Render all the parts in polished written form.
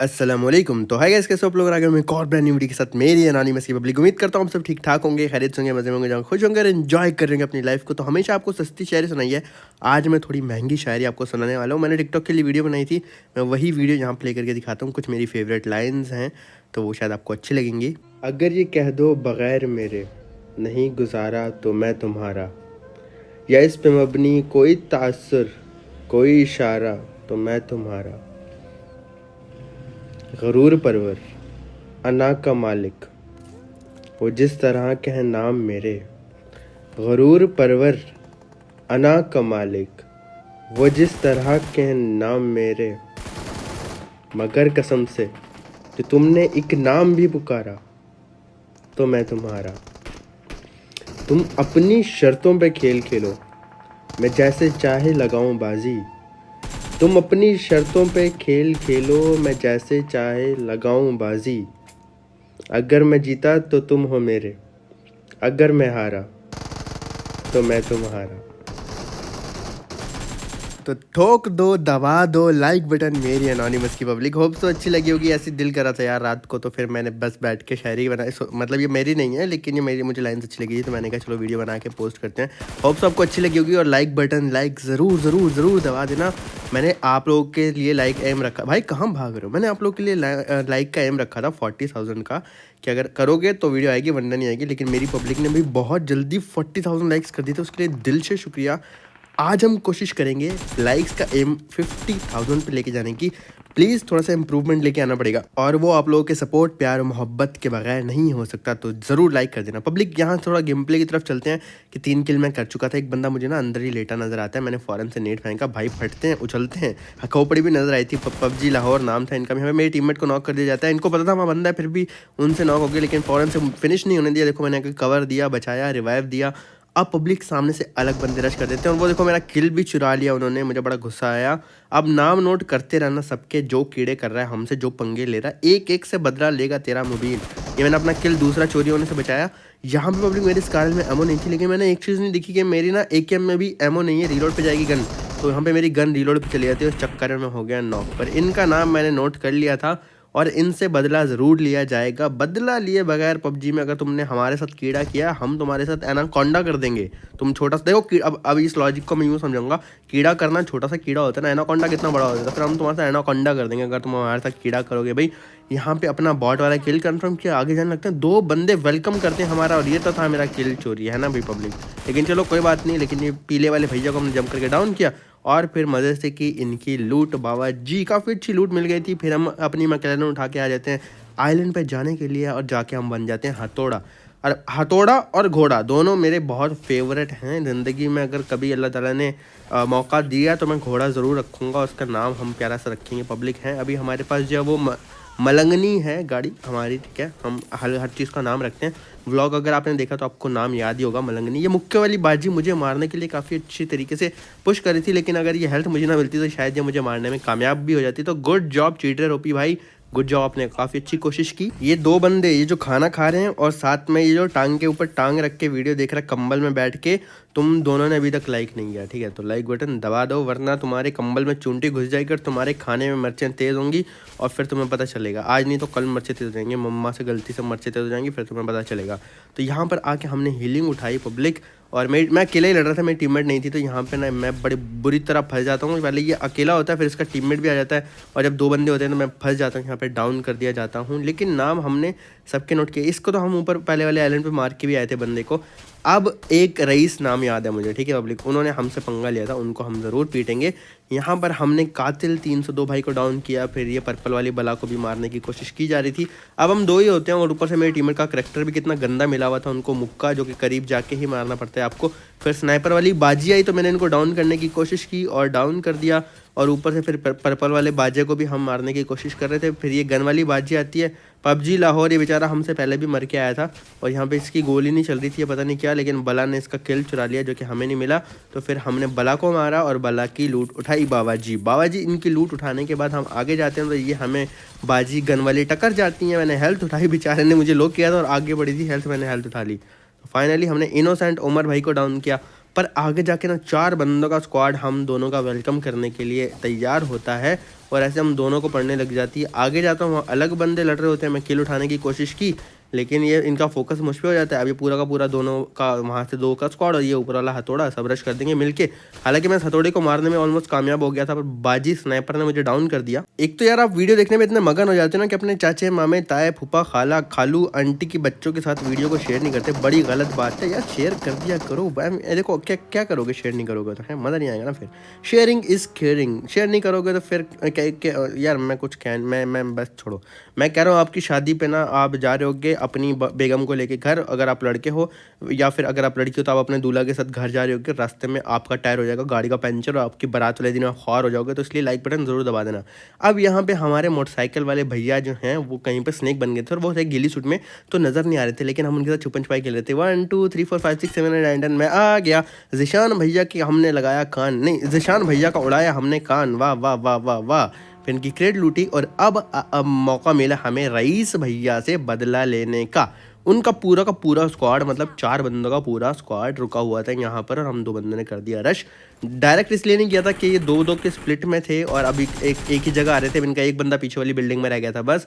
अस्सलामुअलैकुम। तो hi guys, कैसे हो आप लोग? आ गए मैं एक और ब्रांड न्यू वीडियो के साथ मेरी अनोनिमस की पब्लिक। उम्मीद करता हूँ हम सब ठीक ठाक होंगे, खैरियत से होंगे, मजे में होंगे, जहाँ खुश होंगे और एंजॉय कर रहे हैं अपनी लाइफ को। तो हमेशा आपको सस्ती शायरी सुनाई है, आज मैं थोड़ी महंगी शायरी आपको सुनाने वाला हूँ। मैंने टिकटॉक के लिए वीडियो बनाई थी, मैं वही वीडियो यहाँ प्ले करके दिखाता हूँ। कुछ मेरी फेवरेट लाइन्स हैं तो वो शायद आपको अच्छी लगेंगी। अगर ये कह दो बगैर मेरे नहीं गुजारा तो मैं तुम्हारा, या इस पे मबनी कोई तासुर कोई इशारा तो मैं तुम्हारा। गरूर परवर अना का मालिक वो जिस तरह के हैं नाम मेरे। गरूर परवर अना का मालिक वो जिस तरह के हैं नाम मेरे। मगर कसम से कि तुमने एक नाम भी पुकारा तो मैं तुम्हारा। तुम अपनी शर्तों पे खेल खेलो, मैं जैसे चाहे लगाऊं बाजी। तुम अपनी शर्तों पे खेल खेलो, मैं जैसे चाहे लगाऊं बाजी। अगर मैं जीता तो तुम हो मेरे, अगर मैं हारा तो मैं तुम्हारा। तो ठोक दो, दबा दो लाइक बटन मेरी अनोनिमस की पब्लिक। होप तो अच्छी लगी होगी। ऐसी दिल करा था यार रात को, तो फिर मैंने बस बैठ के शायरी बनाई। मतलब ये मेरी नहीं है, लेकिन ये मेरी मुझे लाइन्स अच्छी लगी थी, तो मैंने कहा चलो वीडियो बना के पोस्ट करते हैं। होप तो आपको अच्छी लगी होगी। और लाइक बटन लाइक ज़रूर ज़रूर ज़रूर दबा देना। मैंने आप लोगों के लिए लाइक एम रखा, भाई कहाँ भाग रहे हो, मैंने आप लोग के लिए लाइक का एम रखा था 40,000 का, कि अगर करोगे तो वीडियो आएगी वरना नहीं आएगी। लेकिन मेरी पब्लिक ने भी बहुत जल्दी 40,000 लाइक्स कर दिए थे, उसके लिए दिल से शुक्रिया। आज हम कोशिश करेंगे लाइक्स का एम 50,000 पे लेके जाने की। प्लीज़ थोड़ा सा इंप्रूवमेंट लेके आना पड़ेगा, और वो आप लोगों के सपोर्ट प्यार और मोहब्बत के बगैर नहीं हो सकता। तो ज़रूर लाइक कर देना पब्लिक। यहाँ थोड़ा गेम प्ले की तरफ चलते हैं कि 3 किल मैं कर चुका था। एक बंदा मुझे ना अंदर ही लेटा नजर आता है, मैंने फ़ौरन से नेट फेंका, भाई फटते हैं उछलते हैं। खोपड़ी भी नजर आई थी, पबजी लाहौर नाम था इनका। हमें मेरे टीममेट को नॉक कर दिया जाता है, इनको पता था वहाँ बंदा है, फिर भी उनसे नॉक हो गया, लेकिन फ़ौरन से फिनिश नहीं होने दिया। देखो मैंने कवर दिया, बचाया, रिवाइव दिया। अब पब्लिक सामने से अलग बंदे रश कर देते हैं, और वो देखो मेरा किल भी चुरा लिया उन्होंने, मुझे बड़ा गुस्सा आया। अब नाम नोट करते रहना सबके, जो कीड़े कर रहा है हमसे, जो पंगे ले रहा है, एक एक से बदला लेगा तेरा मुबीन। ये मैंने अपना किल दूसरा चोरी होने से बचाया। यहाँ पे पब्लिक मेरे स्कारल में एमो नहीं थी, लेकिन मैंने एक चीज़ नहीं दिखी कि मेरी ना AKM में भी एमो नहीं है, रीलोड पे जाएगी गन। तो यहाँ पे मेरी गन रीलोड पे चली जाती है, उस चक्कर में हो गया नॉक। पर इनका नाम मैंने नोट कर लिया था और इनसे बदला ज़रूर लिया जाएगा। बदला लिए बगैर पबजी में अगर तुमने हमारे साथ कीड़ा किया, हम तुम्हारे साथ एनाकोंडा कर देंगे। तुम छोटा सा देखो, अब इस लॉजिक को मैं यूँ समझाऊंगा, कीड़ा करना छोटा सा कीड़ा होता है ना, एनाकोंडा कितना बड़ा होता है, फिर हम तुम्हारे साथ एनाकोंडा कर देंगे अगर तुम हमारे साथ कीड़ा करोगे। भाई यहाँ पे अपना बॉट वाला किल कंफर्म किया, आगे जाने लगते हैं, 2 बंदे वेलकम करते हैं हमारा, और ये तो था मेरा किल चोरी, है ना भाई पब्लिक। लेकिन चलो कोई बात नहीं। लेकिन ये पीले वाले भैया को हमने जम करके डाउन किया, और फिर मज़े से की इनकी लूट। बाबा जी काफ़ी अच्छी लूट मिल गई थी। फिर हम अपनी मैकलैरन उठा के आ जाते हैं आइलैंड पे जाने के लिए, और जाके हम बन जाते हैं हथौड़ा। और हथौड़ा और घोड़ा दोनों मेरे बहुत फेवरेट हैं ज़िंदगी में। अगर कभी अल्लाह ताला ने मौका दिया तो मैं घोड़ा ज़रूर रखूँगा, उसका नाम हम प्यारा सा रखेंगे। पब्लिक है अभी हमारे पास जो है वो मलंगनी है गाड़ी हमारी, ठीक है, हम हर चीज़ का नाम रखते हैं। व्लॉग अगर आपने देखा तो आपको नाम याद ही होगा, मलंगनी। ये मुक्के वाली बाजी मुझे मारने के लिए काफ़ी अच्छी तरीके से पुश करी थी, लेकिन अगर ये हेल्थ मुझे ना मिलती तो शायद ये मुझे मारने में कामयाब भी हो जाती। तो गुड जॉब चीटर ओपी भाई, गुड जॉब, आपने काफ़ी अच्छी कोशिश की। ये 2 बंदे ये जो खाना खा रहे हैं और साथ में ये जो टांग के ऊपर टांग रख के वीडियो देख रहा है कंबल में बैठ के, तुम दोनों ने अभी तक लाइक नहीं किया, ठीक है, तो लाइक बटन दबा दो, वरना तुम्हारे कंबल में चूंटी घुस जाएगी और तुम्हारे खाने में मिर्चें तेज़ होंगी, और फिर तुम्हें पता चलेगा। आज नहीं तो कल मिर्चें तेज़ हो जाएंगी, मम्मा से गलती से मिर्चें तेज़ हो जाएंगी, फिर तुम्हें पता चलेगा। तो यहाँ पर आके हमने हीलिंग उठाई पब्लिक, और मैं अकेले ही लड़ रहा था, मेरी टीममेट नहीं थी। तो यहाँ पे ना मैं बड़ी बुरी तरह फंस जाता हूँ। पहले ये अकेला होता है, फिर इसका टीममेट भी आ जाता है, और जब 2 बंदे होते हैं तो मैं फंस जाता हूँ, यहाँ पे डाउन कर दिया जाता हूँ। लेकिन नाम हमने सबके नोट किए। इसको तो हम ऊपर पहले वाले आइलैंड पे मार के भी आए थे बंदे को। अब एक रईस नाम याद है मुझे, ठीक है पब्लिक, उन्होंने हमसे पंगा लिया था, उनको हम ज़रूर पीटेंगे। यहाँ पर हमने कातिल 302 भाई को डाउन किया, फिर ये पर्पल वाली बला को भी मारने की कोशिश की जा रही थी। अब हम 2 ही होते हैं, और ऊपर से मेरे टीममेट का करैक्टर भी कितना गंदा मिला हुआ था, उनको मुक्का जो कि करीब जाके ही मारना पड़ता है आपको। फिर स्नाइपर वाली बाजी आई तो मैंने इनको डाउन करने की कोशिश की और डाउन कर दिया, और ऊपर से फिर पर्पल वाले बाजे को भी हम मारने की कोशिश कर रहे थे। फिर ये गन वाली बाजी आती है, पबजी लाहौर, ये बेचारा हमसे पहले भी मर के आया था, और यहाँ पे इसकी गोली नहीं चल रही थी, पता नहीं क्या, लेकिन बला ने इसका किल चुरा लिया जो कि हमें नहीं मिला। तो फिर हमने बला को मारा और बला की लूट उठाई। बाबा जी इनकी लूट उठाने के बाद हम आगे जाते हैं, तो ये हमें बाजी गन वाली टक्कर जाती है। मैंने हेल्थ उठाई, बेचारे ने मुझे लॉक किया था और आगे बढ़ी थी हेल्थ, मैंने हेल्थ उठा ली। फाइनली हमने इनोसेंट उमर भाई को डाउन किया। पर आगे जाके ना 4 बंदों का स्क्वाड हम दोनों का वेलकम करने के लिए तैयार होता है और ऐसे हम दोनों को पड़ने लग जाती है। आगे जाता हूँ, अलग बंदे लड़ रहे होते हैं, मैं किल उठाने की कोशिश की लेकिन ये इनका फोकस मुझ पे हो जाता है। अब ये पूरा का पूरा दोनों का वहाँ से 2 का स्क्वाड और ये ऊपर वाला हथौड़ा सब रश कर देंगे मिलके। हालांकि मैं हथौड़े को मारने में ऑलमोस्ट कामयाब हो गया था, पर बाजी स्नाइपर ने मुझे डाउन कर दिया। एक तो यार आप वीडियो देखने में इतने मगन हो जाते हो ना कि अपने चाचे मामे ताए फूफा खाला खालू आंटी की बच्चों के साथ वीडियो को शेयर नहीं करते। बड़ी गलत बात है यार, शेयर कर दिया करो। देखो क्या क्या करोगे, शेयर नहीं करोगे तो है मज़ा नहीं आएगा ना। फिर शेयरिंग इज़ केयरिंग, शेयर नहीं करोगे तो फिर यार मैं कुछ कह मैं बस छोड़ो। मैं कह रहा हूँ आपकी शादी पे ना आप जा रहे होगे अपनी बेगम को लेके घर, अगर आप लड़के हो, या फिर अगर आप लड़की हो तो आप अपने दूल्हा के साथ घर जा रहे होगे, रास्ते में आपका टायर हो जाएगा गाड़ी का पंचर और आपकी बारात वाले दिन आप ख्वार हो जाओगे। तो इसलिए लाइक बटन जरूर दबा देना। अब यहाँ पे हमारे मोटरसाइकिल वाले भैया जो हैं वो कहीं पर स्नेक बन गए थे और वो थे गिली सूट में, तो नज़र नहीं आ रहे थे, लेकिन हम उनके साथ छुपन छुपाई खेल रहे थे। 1 2 3 4 5 6 7 8 9 10 मैं आ गया। जिशान भैया की हमने लगाया कान, नहीं जिशान भैया का उड़ाया हमने कान। वाह वाह वाह वाह वाह। फिर इनकी क्रेड लूटी और अब मौका मिला हमें रईस भैया से बदला लेने का। उनका पूरा का पूरा स्क्वाड, मतलब 4 बंदों का पूरा स्क्वाड रुका हुआ था यहाँ पर और हम 2 बंदों ने कर दिया रश। डायरेक्ट इसलिए नहीं किया था कि ये 2-2 के स्प्लिट में थे और अभी एक ही जगह आ रहे थे। इनका एक बंदा पीछे वाली बिल्डिंग में रह गया था बस।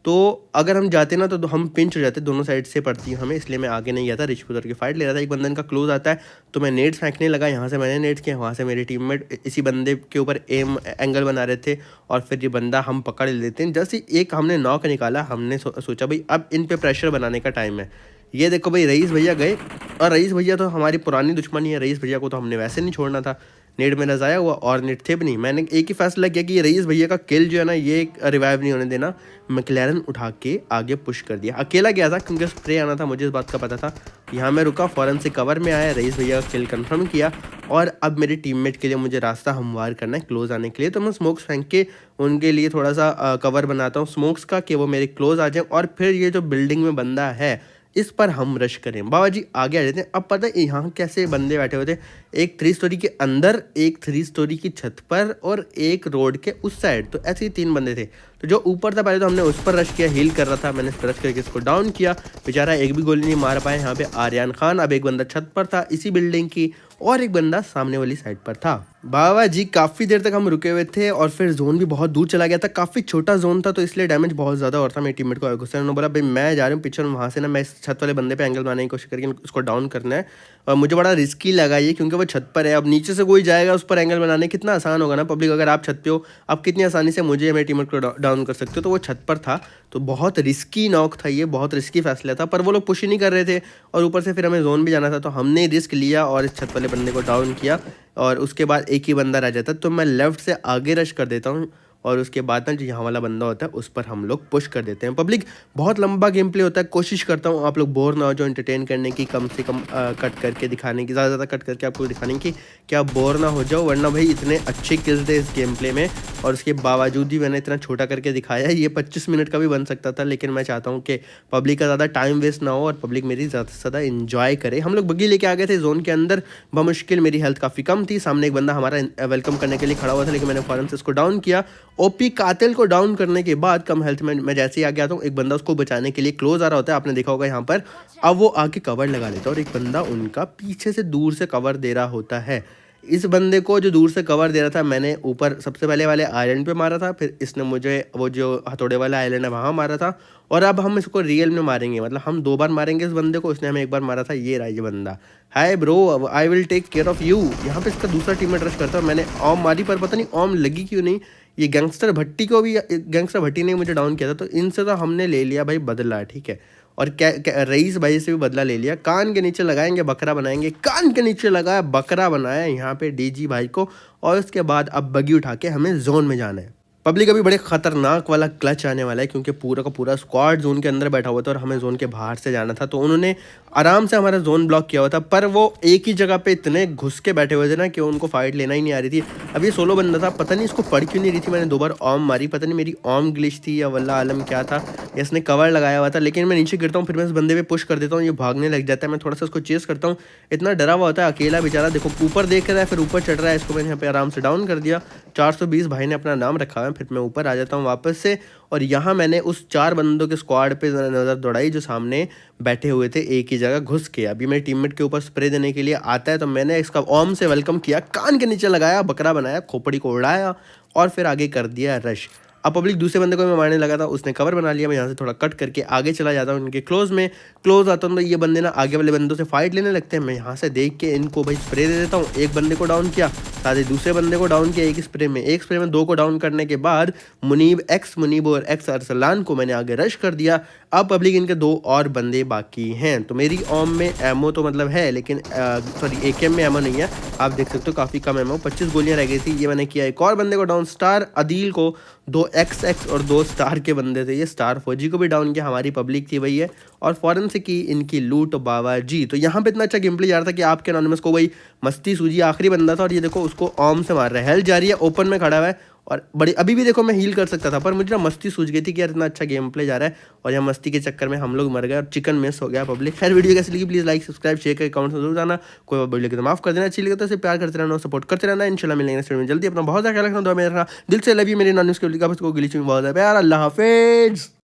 तो अगर हम जाते ना तो हम पिंच हो जाते, दोनों साइड से पड़ती है हमें, इसलिए मैं आगे नहीं गया था। रिश्वत की फाइट ले रहा था, एक बंदा इनका क्लोज आता है तो मैं नेट्स फेंकने लगा। यहाँ से मैंने नेट्स किया, वहाँ से मेरे टीममेट इसी बंदे के ऊपर एम एंगल बना रहे थे और फिर ये बंदा हम पकड़ लेते हैं। जैसे एक हमने नॉक निकाला, हमने सोचा भाई अब इन पे प्रेशर बनाने का टाइम है। ये देखो भाई रईस भैया गए और रईस भैया तो हमारी पुरानी दुश्मनी है। रईस भैया को तो हमने वैसे नहीं छोड़ना था, नेट में नजाया हुआ और नेट थे भी नहीं। मैंने एक ही फैसला किया कि ये रईस भैया का किल जो है ना ये रिवाइव नहीं होने देना। मैकलैरन उठा के आगे पुश कर दिया, अकेला गया था क्योंकि स्प्रे आना था, मुझे इस बात का पता था। यहाँ मैं रुका, फ़ौरन से कवर में आया, रईस भैया का किल कंफर्म किया और अब मेरे टीममेट के लिए मुझे रास्ता हमवार करना है क्लोज आने के लिए। तो मैं स्मोक्स फेंक के उनके लिए थोड़ा सा कवर बनाता हूँ स्मोक्स का कि वो मेरे क्लोज आ जाए और फिर ये जो बिल्डिंग में बंदा है इस पर हम रश करें। बाबा जी आगे आ जाते हैं। अब पता है यहाँ कैसे बंदे बैठे हुए थे, एक 3 स्टोरी के अंदर, एक 3 स्टोरी की छत पर और एक रोड के उस साइड। तो ऐसे ही 3 बंदे थे। तो जो ऊपर था पहले तो हमने उस पर रश किया, हील कर रहा था, मैंने रश करके इसको डाउन किया। बेचारा एक भी गोली नहीं मार पाया यहाँ पे आर्यन खान। अब एक बंदा छत पर था इसी बिल्डिंग की और एक बंदा सामने वाली साइड पर था। बाबा जी काफ़ी देर तक हम रुके हुए थे और फिर जोन भी बहुत दूर चला गया था, काफ़ी छोटा जोन था तो इसलिए डैमेज बहुत ज़्यादा और था। मेरे टीममेट को गुस्सा ने बोला भाई मैं जा रहा हूँ पीछे, वहाँ से ना मैं इस छत वाले बंदे पे एंगल बनाने की कोशिश करके उसको डाउन करना है। और मुझे बड़ा रिस्की लगा ये क्योंकि वो छत पर है, अब नीचे से कोई जाएगा उस पर एंगल बनाने कितना आसान होगा ना। पब्लिक अगर आप छत पे हो आप कितनी आसानी से मुझे मेरे टीममेट को डाउन कर सकते हो। तो वो छत पर था तो बहुत रिस्की नॉक था ये, बहुत रिस्की फैसला था, पर वो लोग पुश ही नहीं कर रहे थे और ऊपर से फिर हमें जोन भी जाना था तो हमने रिस्क लिया और इस छत वाले बंदे को डाउन किया। और उसके बाद एक ही बंदा रह जाता तो मैं लेफ्ट से आगे रश कर देता हूँ और उसके बाद ना जो यहाँ वाला बंदा होता है उस पर हम लोग पुश कर देते हैं। पब्लिक बहुत लंबा गेम प्ले होता है, कोशिश करता हूँ आप लोग बोर ना हो जो एंटरटेन करने की, कम से कम कट करके दिखाने की, ज़्यादा कट करके आपको दिखाने की कि आप बोर ना हो जाओ। वरना भाई इतने अच्छे किल्स थे इस गेम प्ले में और उसके बावजूद भी मैंने इतना छोटा करके दिखाया है। ये 25 मिनट का भी बन सकता था लेकिन मैं चाहता हूँ कि पब्लिक का ज़्यादा टाइम वेस्ट ना हो और पब्लिक मेरी ज़्यादा से ज़्यादा इन्जॉय करे। हम लोग बग्गी लेके आ गए थे जोन के अंदर बमुश्किल, मेरी हेल्थ काफ़ी कम थी। सामने एक बंदा हमारा वेलकम करने के लिए खड़ा हुआ था लेकिन मैंने फ़ौरन से उसको डाउन किया। ओपी कातिल को डाउन करने के बाद कम हेल्थ में मैं जैसे ही आ गया था एक बंदा उसको बचाने के लिए क्लोज आ रहा होता है, आपने देखा होगा यहाँ पर। अब वो आके कवर लगा लेता है और एक बंदा उनका पीछे से दूर से कवर दे रहा होता है। इस बंदे को जो दूर से कवर दे रहा था मैंने ऊपर सबसे पहले वाले आइलैंड पे मारा था, फिर इसने मुझे वो जो हथौड़े वाला आइलैंड है वहाँ मारा था और अब हम इसको रियल में मारेंगे, मतलब हम 2 बार मारेंगे इस बंदे को। उसने हमें 1 बार मारा था। ये रहा ये बंदा, hi bro I will take care of you. यहाँ पे इसका दूसरा टीममेट रश करता है, मैंने ऑम मारी पर पता नहीं ऑम लगी क्यों नहीं। ये गैंगस्टर भट्टी को भी, गैंगस्टर भट्टी ने मुझे डाउन किया था तो इनसे तो हमने ले लिया भाई बदला, ठीक है। और क्या रईस भाई से भी बदला ले लिया। कान के नीचे लगाएंगे बकरा बनाएंगे, कान के नीचे लगाया बकरा बनाया यहाँ पे डीजी भाई को। और उसके बाद अब बगी उठा के हमें जोन में जाना है। पब्लिक अभी बड़े खतरनाक वाला क्लच आने वाला है क्योंकि पूरा का पूरा स्क्वाड जोन के अंदर बैठा हुआ था और हमें जोन के बाहर से जाना था। तो उन्होंने आराम से हमारा जोन ब्लॉक किया हुआ था पर वो एक ही जगह पे इतने घुस के बैठे हुए थे ना कि उनको फाइट लेना ही नहीं आ रही थी। अब ये 16 बंदा था, पता नहीं इसको पड़ क्यों नहीं रही थी। मैंने 2 बार ऑम मारी, पता नहीं मेरी ऑम ग्लिच थी या वल्ला आलम क्या था, इसने कवर लगाया हुआ था, लेकिन मैं नीचे गिरता हूँ, फिर मैं इस बंदे पे पुश कर देता हूँ, ये भागने लग जाता है। मैं थोड़ा सा उसको चेस करता हूँ, इतना डरा हुआ होता है अकेला बेचारा, देखो ऊपर देख रहा है फिर ऊपर चढ़ रहा है। इसको मैंने यहाँ पे आराम से डाउन कर दिया। 420 भाई ने अपना नाम रखा हुआ है। फिर मैं ऊपर आ जाता हूँ वापस से, और यहाँ मैंने उस 4 बंदों के स्क्वाड पे नज़र दौड़ाई जो सामने बैठे हुए थे एक ही जगह घुस के। अभी मेरे टीममेट के ऊपर स्प्रे देने के लिए आता है, तो मैंने इसका ओम से वेलकम किया, कान के नीचे लगाया, बकरा बनाया, खोपड़ी को उड़ाया और फिर आगे कर दिया रश। अब पब्लिक दूसरे बंदे को मैं मारने लगा था, उसने कवर बना लिया। मैं यहाँ से थोड़ा कट करके आगे चला जाता हूँ, इनके क्लोज आता हूँ, तो ये बंदे ना आगे वाले बंदों से फाइट लेने लगते हैं। मैं यहाँ से देख के इनको भाई स्प्रे दे देता हूँ। एक बंदे को डाउन किया, साथ ही दूसरे बंदे को डाउन किया एक स्प्रे में 2 को डाउन करने के बाद मुनीब और एक्स अरसलान को मैंने आगे रश कर दिया। अब पब्लिक इनके 2 और बंदे बाकी हैं। तो मेरी ओम में एमओ तो मतलब है, लेकिन सॉरी एकेएम में एमओ नहीं है। आप देख सकते हो काफ़ी कम एमओ, 25 गोलियां रह गई थी। ये मैंने किया एक और बंदे को डाउन, स्टार अदील को। 2 XX और 2 स्टार के बंदे थे, ये स्टार फौजी को भी डाउन किया। हमारी पब्लिक थी वही है, और फौरन से की इनकी लूट बाबा जी। तो यहाँ पे इतना अच्छा गेम प्ले जा रहा था कि आपके एनोनिमस को वही मस्ती सूझी, आखिरी बंदा था, और ये देखो उसको ओम से मार रहा है, हेल्थ जा रही है, ओपन में खड़ा हुआ है, और बड़ी अभी भी देखो मैं हील कर सकता था, पर मुझे ना मस्ती सूझ गई थी कि यार इतना अच्छा गेम प्ले जा रहा है, और यहाँ मस्ती के चक्कर में हम लोग मर गए और चिकन मिस हो गया पब्लिक। खैर वीडियो कैसी लगी प्लीज़ लाइक सब्सक्राइब शेयर करके कमेंट में जरूर जाना। कोई बात बोलिए तो माफ कर देना, अच्छी लगे तो इसे प्यार करते रहना, सपोर्ट करते रहना। इंशाल्लाह मिलेंगे नेक्स्ट वीडियो में जल्दी। अपना बहुत ज़्यादा ख्याल रखना, दुआ में रखना, दिल से लव यू मेरे नॉन को गिलीच में बहुत ज़्यादा प्यार। अल्लाह हाफिज़।